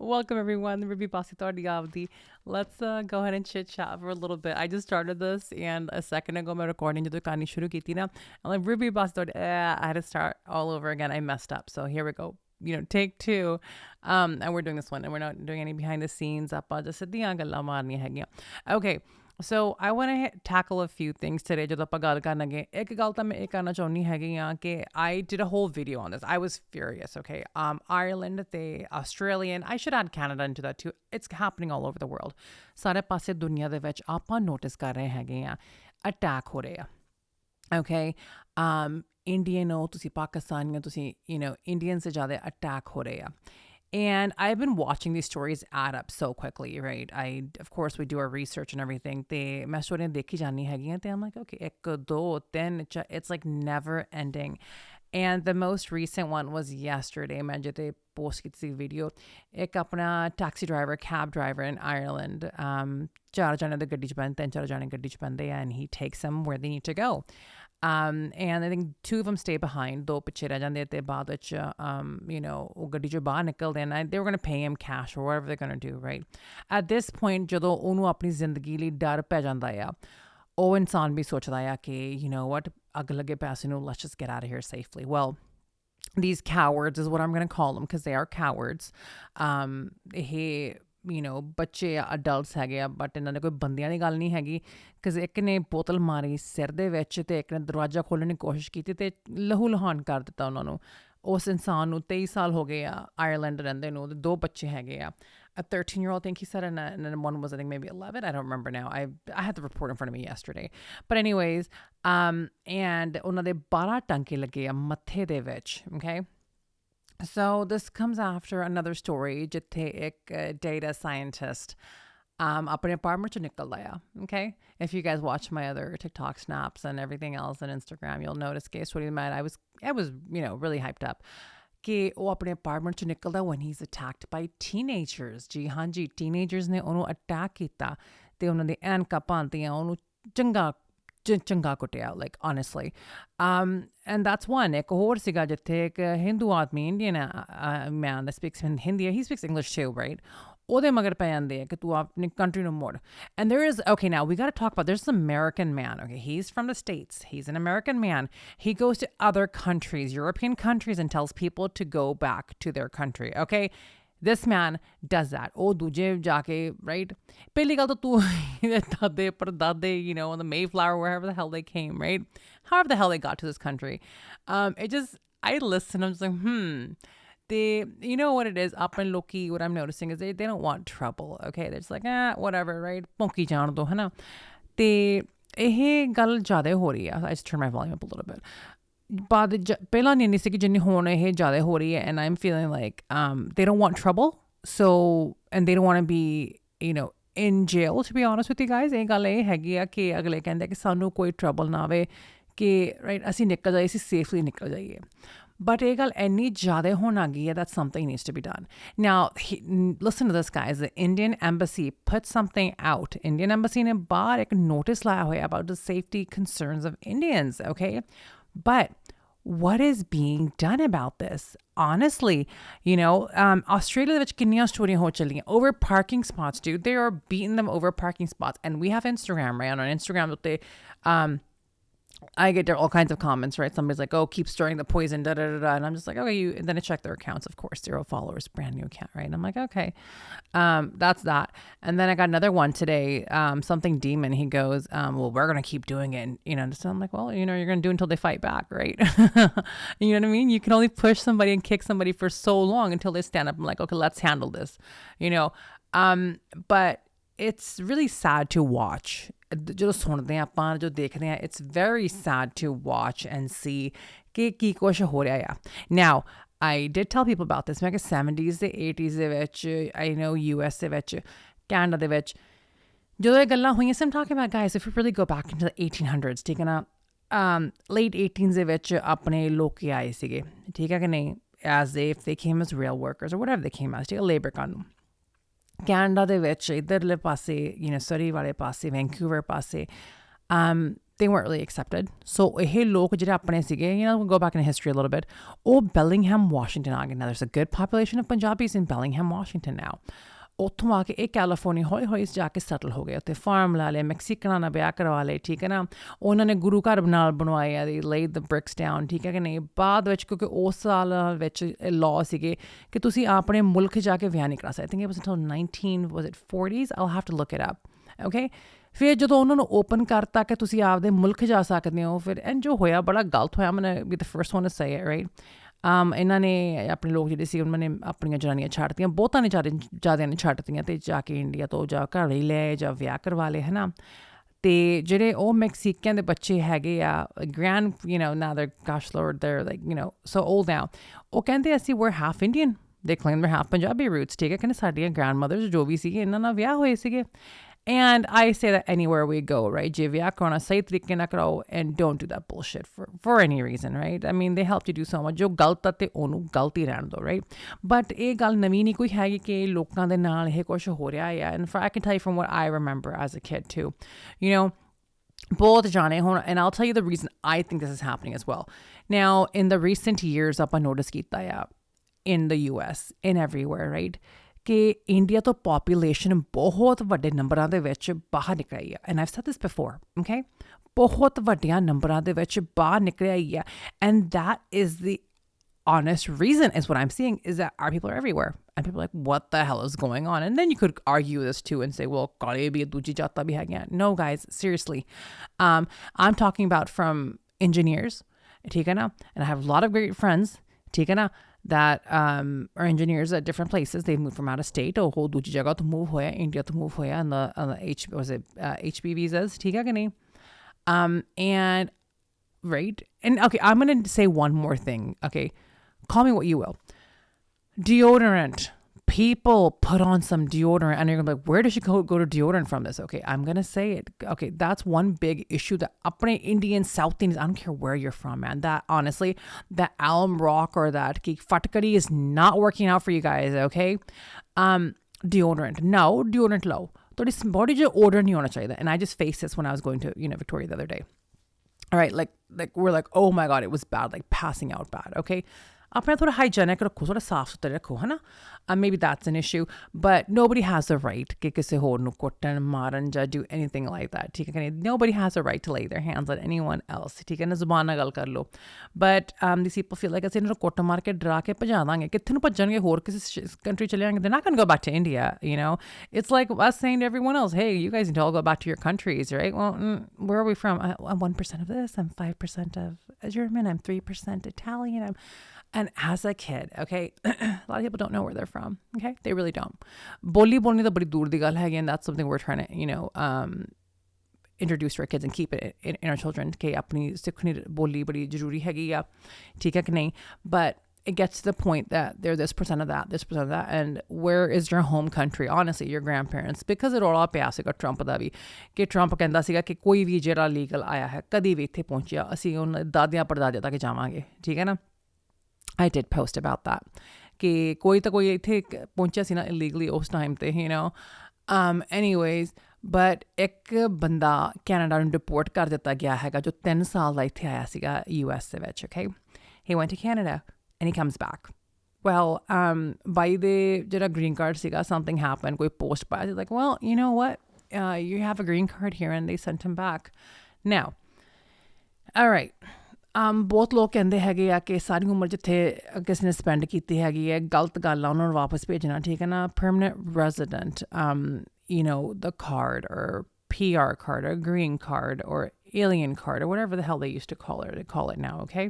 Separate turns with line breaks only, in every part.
Welcome everyone. The Ruby Bossy Avdi. Let's go ahead and chit chat for a little bit. I just started this, and a second ago, my recording to kani shuru ki thi na. I'm like Ruby Bossy I had to start all over again. I messed up. So here we go. Take two. And we're doing this one, and we're not doing any behind the scenes. Okay. So I want to tackle a few things today. ਜਦੋਂ ਆਪਾਂ ਗੱਲ ਕਰਨਗੇ ਇੱਕ ਗੱਲ ਤਾਂ ਮੈਂ ਇਹ ਕਰਨਾ ਚਾਹੁੰਦੀ ਹੈਗੀ ਆ ਕਿ I did a whole video on this. I was furious, okay? Ireland, Australian, I should add Canada into that too. It's happening all over the world. ਸਾਰੇ ਪਾਸੇ ਦੁਨੀਆ ਦੇ ਵਿੱਚ ਆਪਾਂ ਨੋਟਿਸ ਕਰ ਰਹੇ ਹੈਗੇ ਆ ਅਟੈਕ ਹੋ ਰਹੇ ਆ okay Indian ਹੋ ਤੁਸੀਂ ਪਾਕਿਸਤਾਨੀ ਹੋ ਤੁਸੀਂ Indians ਸੇ ਜ਼ਿਆਦਾ ਅਟੈਕ ਹੋ ਰਹੇ ਆ and I've been watching these stories add up so quickly, right? Of course, we do our research and everything. I'm like, okay, ek, do, then it's like never ending. And the most recent one was yesterday. I just posted this video. Ek apna taxi driver, cab driver in Ireland. Char jane de gaddi ch bande, char jane gaddi ch bande, and he takes them where they need to go. And I think two of them stay behind. Do piche reh jande te baad vich ਉਹ ਗੱਡੀ ਚੋਂ ਬਾਹਰ ਨਿਕਲਦੇ ਨੇ they were going to pay him cash or whatever they're going to do, right? At this point ਜਦੋਂ ਉਹਨੂੰ ਆਪਣੀ ਜ਼ਿੰਦਗੀ ਲਈ ਡਰ ਪੈ ਜਾਂਦਾ ਆ ਉਹ ਇਨਸਾਨ ਵੀ ਸੋਚਦਾ ਆ ਕਿ you know what ਅੱਗ ਲੱਗੇ ਪੈਸੇ ਨੂੰ let's just get out of here safely. Well, these cowards is what I'm going to call them because they are cowards. ਬੱਚੇ ਅਡਲਟਸ ਹੈਗੇ ਆ ਬਟ ਇਹਨਾਂ ਦੇ ਕੋਈ ਬੰਦਿਆਂ ਦੀ ਗੱਲ ਨਹੀਂ ਹੈਗੀ ਕਿਉਂਕਿ ਇੱਕ ਨੇ ਬੋਤਲ ਮਾਰੀ ਸਿਰ ਦੇ ਵਿੱਚ ਅਤੇ ਇੱਕ ਨੇ ਦਰਵਾਜ਼ਾ ਖੋਲ੍ਹਣ ਦੀ ਕੋਸ਼ਿਸ਼ ਕੀਤੀ ਅਤੇ ਲਹੂ ਲੁਹਾਨ ਕਰ ਦਿੱਤਾ ਉਹਨਾਂ ਨੂੰ ਉਸ ਇਨਸਾਨ ਨੂੰ 23 ਸਾਲ ਹੋ ਗਏ ਆ ਆਇਰਲੈਂਡ ਰਹਿੰਦੇ ਨੂੰ ਅਤੇ 2 ਬੱਚੇ ਹੈਗੇ ਆ a 13-year-old, I think he said, and then one was, I think, maybe 11. I don't remember now. I had the report in front of me yesterday. But anyways, and ਉਹਨਾਂ ਦੇ 12 ਟਾਂਕੇ ਲੱਗੇ ਆ ਮੱਥੇ ਦੇ ਵਿੱਚ, okay? So this comes after another story, ਜਿੱਥੇ ਇੱਕ data scientist ਆਪਣੇ apartment ਚੋਂ ਨਿਕਲ ਆਇਆ, okay? If you guys watch my other TikTok snaps and everything else on Instagram, you'll notice ਕਿ story mad. I was really hyped up. ਕਿ ਉਹ ਆਪਣੇ apartment ਚੋਂ ਨਿਕਲਦਾ when he's attacked by teenagers. ਜੀ ਹਾਂਜੀ teenagers ਨੇ ਉਹਨੂੰ attack ਕੀਤਾ ਤੇ ਉਹਨਾਂ ਦੇ ਐਨਕਾਂ ਪਾਉਂਦੀਆਂ ਉਹਨੂੰ ਚੰਗਾ ਕੁੱਟਿਆ like honestly and that's one ਇੱਕ ਹੋਰ ਸੀਗਾ ਜਿੱਥੇ ਇੱਕ ਹਿੰਦੂ ਆਦਮੀ Indian man that speaks Hindi, he speaks English too, right? ਉਹਦੇ ਮਗਰ ਪੈ ਜਾਂਦੇ ਆ ਕਿ ਤੂੰ ਆਪਣੀ ਕੰਟਰੀ ਨੂੰ ਮੋੜ and there is okay now we got to talk about there's this American man, okay? He's from the States, he's an American man, he goes to other countries, European countries, and tells people to go back to their country, okay? This man does that. Oh, duje jaake, right? Pehli gal to tu dade pardade, on the Mayflower, wherever the hell they came, right? However the hell they got to this country. I listen, I'm just like, they, you know what it is, up and Loki, what I'm noticing is they don't want trouble, okay? They're just like, whatever, right? Ponki jaan do, hai na? Te, eh gal jade ho rahi hai. I just turn my volume up a little bit. But ਪਹਿਲਾਂ ਨਹੀਂ ਸੀ ਕਿ ਜਿੰਨੀ ਹੁਣ ਇਹ ਜ਼ਿਆਦਾ ਹੋ ਰਹੀ ਹੈ and I'm feeling like they don't want trouble, so and they don't want to be in jail, to be honest with you guys. ਇਹ ਗੱਲ ਇਹ ਹੈਗੀ ਆ ਕਿ ਅਗਲੇ ਕਹਿੰਦੇ ਕਿ ਸਾਨੂੰ ਕੋਈ trouble ਨਾ ਆਵੇ ਕਿ right ਅਸੀਂ ਨਿਕਲ ਜਾਈਏ ਅਸੀਂ safely ਨਿਕਲ ਜਾਈਏ but ਇਹ ਗੱਲ ਇੰਨੀ ਜ਼ਿਆਦਾ ਹੋਣ ਆ ਗਈ ਹੈ that something needs to be done. Now listen to this guys, the Indian embassy put something out. Indian embassy ਨੇ ਬਾਹਰ ਇੱਕ notice ਲਾਇਆ ਹੋਇਆ about the safety concerns of Indians, okay? But what is being done about this? Honestly, Australia ਵਿੱਚ ਕਿੰਨੀਆਂ ਸਟੋਰੀਆਂ ਹੋ ਚੱਲੀਆਂ over parking spots, dude. They are beating them over parking spots. And we have Instagram, right? On Instagram, I get all kinds of comments, right? Somebody's like, oh, keep stirring the poison, da da da da. And I'm just like, okay, and then I check their accounts, of course, 0 followers, brand new account, right? And I'm like, okay, that's that. And then I got another one today, something demon. He goes, well, we're going to keep doing it. And, so I'm like, well, you're going to do it until they fight back, right? You know what I mean? You can only push somebody and kick somebody for so long until they stand up and like, okay, let's handle this, but it's really sad to watch. ਜਦੋਂ ਸੁਣਦੇ ਹਾਂ ਆਪਾਂ ਜੋ ਦੇਖਦੇ ਹਾਂ it's very sad to watch and see ਕਿ ਕੀ ਕੁਛ ਹੋ ਰਿਹਾ ਆ. Now I did tell people about this ਮੈਂ ਕਿ 70s ਦੇ 80s ਦੇ ਵਿੱਚ I know US ਦੇ ਵਿੱਚ Canada ਦੇ ਵਿੱਚ ਜਦੋਂ ਇਹ ਗੱਲਾਂ ਹੋਈਆਂ so I'm talking about guys if we really go back into the 1800s ਠੀਕ ਹੈ ਨਾ late 18s ਦੇ ਵਿੱਚ ਆਪਣੇ ਲੋਕ ਆਏ ਸੀਗੇ ਠੀਕ ਹੈ ਕਿ ਨਹੀਂ as if they came as rail workers or whatever they came as ਠੀਕ ਹੈ labor ਕਰਨ ਨੂੰ ਕੈਨੇਡਾ ਦੇ ਵਿੱਚ ਇੱਧਰਲੇ ਪਾਸੇ ਸਰੀ ਵਾਲੇ ਪਾਸੇ ਵੈਂਕੂਵਰ ਪਾਸੇ they weren't really accepted. So ਇਹ ਲੋਕ ਜਿਹੜੇ ਆਪਣੇ ਸੀਗੇ, we'll go back in history a little bit, ਉਹ Bellingham, Washington ਆ ਗਏ. Now there's a good population of Punjabis in Bellingham, Washington now. ਉੱਥੋਂ ਆ ਕੇ ਇਹ ਕੈਲੀਫੋਰਨੀਆ ਹੌਲੀ ਹੌਲੀ ਜਾ ਕੇ ਸੈਟਲ ਹੋ ਗਏ, ਉੱਥੇ ਫਾਰਮ ਲਾ ਲਏ, ਮੈਕਸੀਕਨਾਂ ਨਾਲ ਵਿਆਹ ਕਰਵਾ ਲਏ, ਠੀਕ ਹੈ ਨਾ, ਉਹਨਾਂ ਨੇ ਗੁਰੂ ਘਰ ਨਾਲ ਬਣਵਾਏ ਆ, they laid the bricks down, ਠੀਕ ਹੈ ਕਿ ਨਹੀਂ. ਬਾਅਦ ਵਿੱਚ ਕਿਉਂਕਿ ਉਸ ਸਾਲ ਵਿੱਚ ਲਾਅ ਸੀਗੇ ਕਿ ਤੁਸੀਂ ਆਪਣੇ ਮੁਲਕ ਜਾ ਕੇ ਵਿਆਹ ਨਹੀਂ ਕਰਾ ਸਕਦੇ. I think it was until 1940s, I'll have to look it up, okay. ਫਿਰ ਜਦੋਂ ਉਹਨਾਂ ਨੂੰ ਓਪਨ ਕਰਤਾ ਕਿ ਤੁਸੀਂ ਆਪਦੇ ਮੁਲਕ ਜਾ ਸਕਦੇ ਹੋ, ਫਿਰ ਐਂ ਜੋ ਹੋਇਆ ਬੜਾ ਗਲਤ ਹੋਇਆ. I'm gonna be the first one to say it, right. ਇਹਨਾਂ ਨੇ ਆਪਣੇ ਲੋਕ ਜਿਹੜੇ ਸੀ ਉਹਨਾਂ ਨੇ ਆਪਣੀਆਂ ਜਨਾਨੀਆਂ ਛੱਡਤੀਆਂ, ਬਹੁਤਾਂ ਨੇ ਜ਼ਿਆਦਾ ਨੇ ਛੱਡਤੀਆਂ, ਅਤੇ ਜਾ ਕੇ ਇੰਡੀਆ ਤੋਂ ਜਾਂ ਘਰ ਹੀ ਲੈ ਜਾਂ ਵਿਆਹ ਕਰਵਾ ਲਏ, ਹੈ ਨਾ. ਅਤੇ ਜਿਹੜੇ ਉਹ ਮੈਕਸੀਕਨ ਦੇ ਬੱਚੇ ਹੈਗੇ ਆ, grand, now they're, gosh lord, they're like, so old now, ਉਹ ਕਹਿੰਦੇ ਅਸੀਂ we're half Indian, they claim they're half Punjabi roots, ਠੀਕ ਹੈ, ਕਹਿੰਦੇ ਸਾਡੀਆਂ grandmothers ਜੋ ਵੀ ਸੀਗੇ ਇਹਨਾਂ ਨਾਲ ਵਿਆਹ ਹੋਏ ਸੀਗੇ. And I say that anywhere we go, right? ਜੇ ਵਿਆਹ ਕਰਾਉਣਾ ਸਹੀ ਤਰੀਕੇ ਨਾਲ ਕਰਾਓ, and don't do that bullshit for any reason, right? I mean, they helped you do so much. ਜੋ ਗਲਤ ਆ ਤੇ ਉਹਨੂੰ ਗਲਤ ਹੀ ਰਹਿਣ ਦਿਓ, right? But ਇਹ ਗੱਲ ਨਵੀਂ ਨਹੀਂ ਕੋਈ ਹੈਗੀ ਕਿ ਲੋਕਾਂ ਦੇ ਨਾਲ ਇਹ ਕੁਛ ਹੋ ਰਿਹਾ ਹੈ. And I can tell you from what I remember as a kid too, ਬਹੁਤ ਜਾਣੇ ਹੁਣ, and I'll tell you the reason I think this is happening as well. Now, in the recent years, ਆਪਾਂ notice ਕੀਤਾ ਆ in the US, in everywhere, right? ਕਿ India ਤੋਂ population ਬਹੁਤ ਵੱਡੇ ਨੰਬਰਾਂ ਦੇ ਵਿੱਚ ਬਾਹਰ ਨਿਕਲ ਆਈ ਹੈ. And I've said this before, okay? ਬਹੁਤ ਵੱਡੀਆਂ ਨੰਬਰਾਂ ਦੇ ਵਿੱਚ ਬਾਹਰ ਨਿਕਲ ਆਈ ਹੈ. And that is the honest reason, is what I'm seeing, is that our people are everywhere. And people are like, what the hell is going on? And then you could argue this too and say, well, ਕਾਲੇ ਵੀ ਦੂਜੀ ਜਾਤਾਂ ਵੀ ਹੈਗੀਆਂ. No, guys, seriously. I'm talking about from engineers, ਠੀਕ ਹੈ ਨਾ? And I have a lot of great friends, ਠੀਕ ਹੈ ਨਾ, that are engineers at different places. They moved from out of state, or whole dooji jagah to move hoya, India to move hoya, and the HB visas, theek hai ki nahi? And right, and okay, I'm gonna say one more thing, okay, call me what you will. Deodorant. People put on some deodorant and you're gonna be like, where does she go to deodorant from this? Okay, I'm gonna say it. Okay, that's one big issue that apne Indian, South Indians, I don't care where you're from, man. That honestly, that alum rock or that fatkari is not working out for you guys, okay? Deodorant. No, deodorant low. Todi body jo odor nahi hona chahiye. And I just faced this when I was going to, Victoria the other day. All right, like we're like, oh my God, it was bad, like passing out bad, okay? अपना थोड़ा hygienic रखो, थोड़ा साफ सुथरा रखो, है ना. Maybe that's an issue, but nobody has the right कि किसी होर नु कुटन मारन या do anything like that, ठीक है. Nobody has the right to lay their hands on anyone else, ठीक है ना. जुबान नाल गल कर लो. But these people feel like ਅਸੀਂ ਇਹਨਾਂ ਨੂੰ ਕੁੱਟ ਮਾਰ ਕੇ ਡਰਾ ਕੇ ਭਜਾ ਦਾਂਗੇ, ਕਿੱਥੇ ਨੂੰ ਭੱਜਣਗੇ, ਹੋਰ ਕਿਸੇ country ਚਲੇ ਜਾਣਗੇ. They're not going to go back to India, It's like us saying to everyone else, hey, you guys need to all go back to your countries, right? Well, where are we from? I'm 1% of this, I'm 5% of German, I'm 3% Italian, And as a kid, okay, a lot of people don't know where they're from, okay? They really don't. Boli bolni da badi dur di gal hai, and that's something we're trying to, introduce to our kids and keep it in our children. Okay, apni sikhni boli badi zaruri hai ya, theek hai ki nahi? But it gets to the point that they're this percent of that, and where is your home country? Honestly, your grandparents, because it all ਪਿਆ ਸੀਗਾ Trump ਦਾ ਵੀ, ਕਿ Trump ਕਹਿੰਦਾ ਸੀਗਾ ਕਿ ਕੋਈ ਵੀ ਜਿਹੜਾ legal ਆਇਆ ਹੈ ਕਦੀ ਵੀ ਇੱਥੇ ਪਹੁੰਚਿਆ, ਅਸੀਂ ਉਹਨਾਂ ਦਾਦਿਆਂ ਪੜਦਾਦਿਆਂ ਤੱਕ ਜਾਵਾਂਗੇ, ਠੀਕ ਹੈ ਨਾ. I did post about that ਕਿ ਕੋਈ ਤਾਂ ਕੋਈ ਇੱਥੇ ਪਹੁੰਚਿਆ ਸੀ ਨਾ illegally ਉਸ time ਤੇ, anyways, but ਇੱਕ ਬੰਦਾ ਕੈਨੇਡਾ ਨੂੰ ਡਿਪੋਰਟ ਕਰ ਦਿੱਤਾ ਗਿਆ ਹੈਗਾ ਜੋ 3 ਸਾਲ ਦਾ ਇੱਥੇ ਆਇਆ ਸੀਗਾ US ਦੇ ਵਿੱਚ, okay. He went to Canada and he comes back. Well, by the ਜਿਹੜਾ green card ਸੀਗਾ, something happened, ਕੋਈ post ਪਾਇਆ, like, well, you know what, you have a green card here, and they sent him back. Now, all right, ਬਹੁਤ ਲੋਕ ਕਹਿੰਦੇ ਹੈਗੇ ਆ ਕਿ ਸਾਰੀ ਉਮਰ ਜਿੱਥੇ ਕਿਸੇ ਨੇ ਸਪੈਂਡ ਕੀਤੀ ਹੈਗੀ ਹੈ, ਗਲਤ ਗੱਲ ਆ ਉਹਨਾਂ ਨੂੰ ਵਾਪਸ ਭੇਜਣਾ, ਠੀਕ ਹੈ ਨਾ. Permanent resident, the card or PR card or green card or alien card or whatever the hell they used to call it now, okay.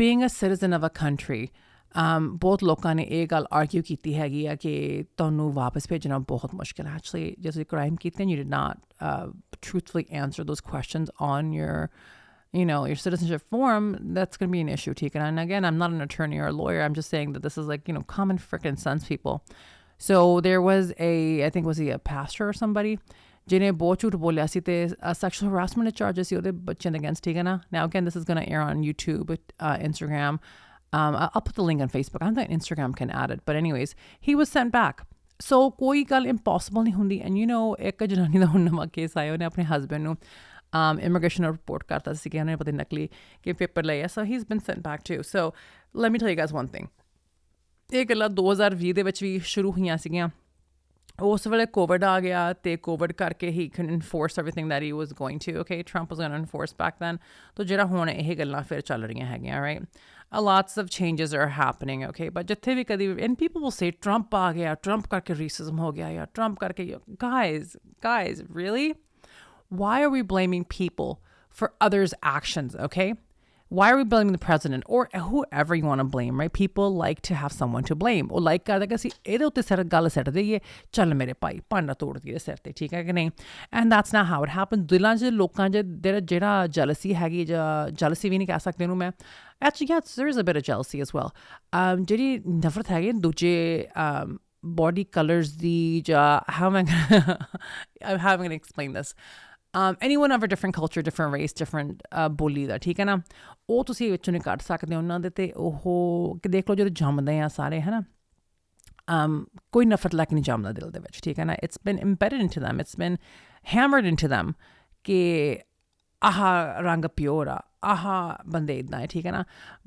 Being a citizen of a country, ਬਹੁਤ ਲੋਕਾਂ ਨੇ ਇਹ ਗੱਲ ਆਰਗਿਊ ਕੀਤੀ ਹੈਗੀ ਆ ਕਿ ਤੁਹਾਨੂੰ ਵਾਪਸ ਭੇਜਣਾ ਬਹੁਤ ਮੁਸ਼ਕਿਲ ਹੈ. Actually, ਜੇ ਤੁਸੀਂ ਕ੍ਰਾਈਮ ਕੀਤੇ and you did not truthfully answer those questions on your your citizenship form, that's going to be an issue, ठीक है. And again, I'm not an attorney or a lawyer. I'm just saying that this is like, common frickin' sense, people. So there was I think was he a pastor or somebody, ਜਿਹਨੇ ਬਹੁਤ ਝੂਠ ਬੋਲਿਆ ਸੀ ਤੇ sexual harassment charges ਸੀ ਉਹਦੇ ਬੱਚਿਆਂ ਦੇ against, ਠੀਕ ਹੈ ਨਾ. Now again, this is going to air on YouTube, Instagram. I'll put the link on Facebook. I don't think Instagram can add it. But anyways, he was sent back. So ਕੋਈ ਗੱਲ impossible ਨਹੀਂ ਹੁੰਦੀ. And ਇੱਕ ਜਨਾਨੀ ਦਾ ਹੁਣ ਨਵਾਂ case ਆਇਆ, ਉਹਨੇ ਆਪਣੇ husband ਨੂੰ immigration report karta si ਕਿ ਉਹਨੇ ਪਤਾ ਨਕਲੀ ਕਿ ਪੇਪਰ ਲਏ so he's been sent back too. So let me tell you guys one thing. ਇਹ ਗੱਲਾਂ 2020 ਦੇ ਵਿੱਚ ਵੀ ਸ਼ੁਰੂ ਹੋਈਆਂ ਸੀਗੀਆਂ ਉਸ ਵੇਲੇ COVID ਆ ਗਿਆ ਤੇ COVID ਕਰਕੇ he couldn't enforce everything that he was going to. Okay, Trump was going to enforce back then. तो ਜਿਹੜਾ ਹੁਣ ਇਹ ਗੱਲਾਂ ਫਿਰ ਚੱਲ ਰਹੀਆਂ ਹੈਗੀਆਂ, right? Lots of changes are happening, okay? But ਜਿੱਥੇ ਵੀ ਕਦੀ and people will say Trump ਆ ਗਿਆ, Trump ਕਰਕੇ racism ਹੋ ਗਿਆ ਜਾਂ Trump ਕਰਕੇ guys, really? Why are we blaming people for others' actions, okay? Why are we blaming the president or whoever you want to blame, right? People like to have someone to blame. Or like ਕਰਦਾ ਕਿ ਅਸੀਂ ਇਹਦੇ ਉੱਤੇ ਸਿਰ ਗੱਲ ਸਿੱਟ ਦਈਏ ਚੱਲ ਮੇਰੇ ਭਾਈ ਭਾਂਡਾ ਤੋੜ ਦਈਏ ਸਿਰ ਤੇ ਠੀਕ ਹੈ ਕਿ ਨਹੀਂ and that's not how it happens. ਦਿਲਾਂ 'ਚ ਲੋਕਾਂ 'ਚ ਜਿਹੜਾ jealousy ਹੈਗੀ ਜਾਂ jealousy ਵੀ ਨਹੀਂ ਕਹਿ ਸਕਦੇ ਉਹਨੂੰ ਮੈਂ actually yes there is a bit of jealousy as well. ਜਿਹੜੀ ਨਫ਼ਰਤ ਹੈਗੀ ਦੂਜੇ body colors ਦੀ ਜਾਂ how am I going to explain this? Anyone of a different culture, different race, different ਬੋਲੀ ਦਾ ਠੀਕ ਹੈ ਨਾ ਉਹ ਤੁਸੀਂ ਵਿੱਚੋਂ ਨਹੀਂ ਕੱਢ ਸਕਦੇ ਉਹਨਾਂ ਦੇ ਤੇ ਉਹ ਦੇਖ ਲਓ ਜਦੋਂ ਜੰਮਦੇ ਆ ਸਾਰੇ ਹੈ ਨਾ ਕੋਈ ਨਫ਼ਰਤ ਲੈ ਕੇ ਨਹੀਂ ਜੰਮਦਾ ਦਿਲ ਦੇ ਵਿੱਚ ਠੀਕ ਹੈ ਨਾ it's been embedded into them, it's been hammered into them ਕਿ ਆਹ ਰੰਗ ਪਿਓਰ ਆ ਆਹ ਬੰਦੇ ਇੱਦਾਂ ਹੈ ਠੀਕ ਹੈ ਨਾ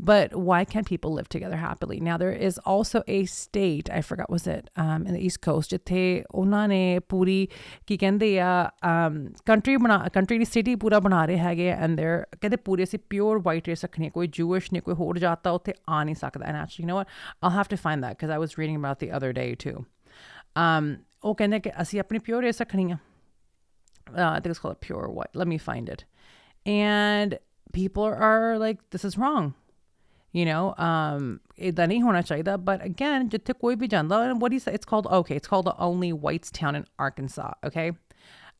but why can't people live together happily? Now there is also a state, I forgot was it in the East Coast ਜਿੱਥੇ ਉਹਨਾਂ ਨੇ ਪੂਰੀ ਕੀ ਕਹਿੰਦੇ ਆ ਕੰਟਰੀ ਦੀ ਸਿਟੀ ਪੂਰਾ ਬਣਾ ਰਹੇ ਹੈਗੇ and they're ਕਹਿੰਦੇ ਪੂਰੀ ਅਸੀਂ ਪਿਓਰ ਵਾਈਟ ਰੇਸ ਰੱਖਣੀ ਕੋਈ ਜੂਇਸ਼ ਨਹੀਂ ਕੋਈ ਹੋਰ ਜਾਤ ਤਾਂ ਉੱਥੇ ਆ ਨਹੀਂ ਸਕਦਾ and actually you know what I'll have to find that because I was reading about the other day too ਉਹ ਕਹਿੰਦੇ ਕਿ ਅਸੀਂ ਆਪਣੀ ਪਿਓਰ ਰੇਸ ਰੱਖਣੀ ਆ I think it's called pure white. Let me find it. And people are like, this is wrong. You know, ਏਦਾਂ ਨਹੀਂ ਹੋਣਾ ਚਾਹੀਦਾ. But again, ਜਿੱਥੇ ਕੋਈ ਵੀ ਜਾਂਦਾ, what do you say? It's called the only whites town in Arkansas, okay?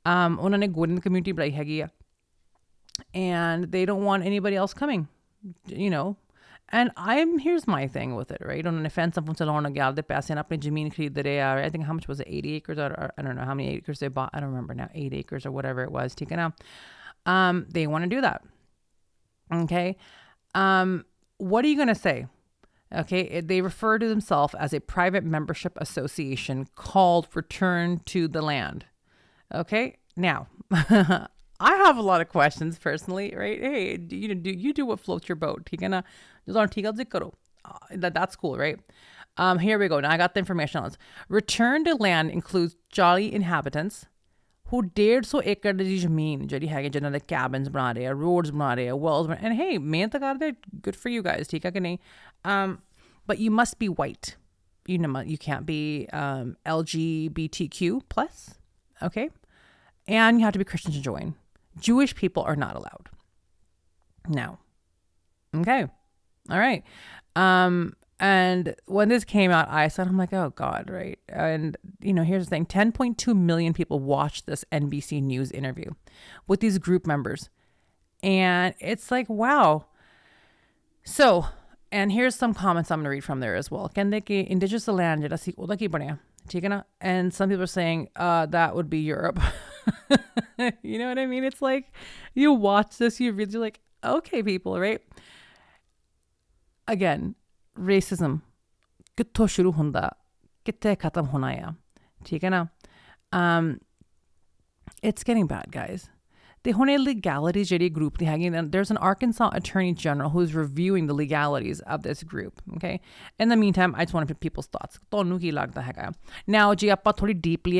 ਉਹਨਾਂ ਨੇ golden community ਬਣਾਈ ਹੈਗੀ ਆ. And they don't want anybody else coming, you know. And here's my thing with it, right? ਉਹਨਾਂ ਨੇ fence up ਚਲਾਉਣ ਲੱਗੇ ਆਪਦੇ ਪੈਸੇ ਨਾਲ ਆਪਣੀ ਜ਼ਮੀਨ ਖਰੀਦ ਰਹੇ ਆ. I think how much was it? 80 acres or I don't know how many acres they bought. I don't remember now. 8 acres or whatever it was. ਠੀਕ ਹੈ ਨਾ? They want to do that. Okay. What are you going to say? Okay. They refer to themselves as a private membership association called Return to the Land. Okay. Now, I have a lot of questions personally, right? Hey, do you do what floats your boat? That's cool, right? Here we go. Now I got the information on this. Return to land includes jolly inhabitants who 150 acre ਦੀ ਜ਼ਮੀਨ ਜਿਹੜੀ ਹੈਗੀ ਜਿਨ੍ਹਾਂ ਦੇ cabins ਬਣਾ ਰਹੇ ਆ roads ਬਣਾ ਰਹੇ ਆ wells and hey ਮਿਹਨਤ ਕਰਦੇ good for you guys ਠੀਕ ਹੈ ਕਿ ਨਹੀਂ but you must be white you can't be LGBTQ plus okay and you have to be Christian to join. Jewish people are not allowed now. Okay. All right. And when this came out, I'm like, oh God, right? And, you know, here's the thing. 10.2 million people watched this NBC News interview with these group members. And it's like, wow. So, and here's some comments I'm going to read from there as well. Kende ki indigenous land jada si oda ki banaya. And some people are saying that would be Europe. You know what I mean? It's like you watch this, you read, you're like, okay, people, right? Again, racism ਕਿੱਥੋਂ ਸ਼ੁਰੂ ਹੁੰਦਾ ਕਿੱਥੇ ਖਤਮ ਹੋਣਾ ਆ ਠੀਕ ਹੈ ਨਾ it's getting bad guys ਤੇ ਹੁਣ ਇਹ legalities ਜਿਹੜੀ group ਦੀ ਹੈਗੀ there's an Arkansas Attorney General who's reviewing the legalities of this group okay in the meantime I just want to put people's thoughts ਤੁਹਾਨੂੰ ਕੀ ਲੱਗਦਾ ਹੈਗਾ now ਜੇ ਆਪਾਂ ਥੋੜੀ deeply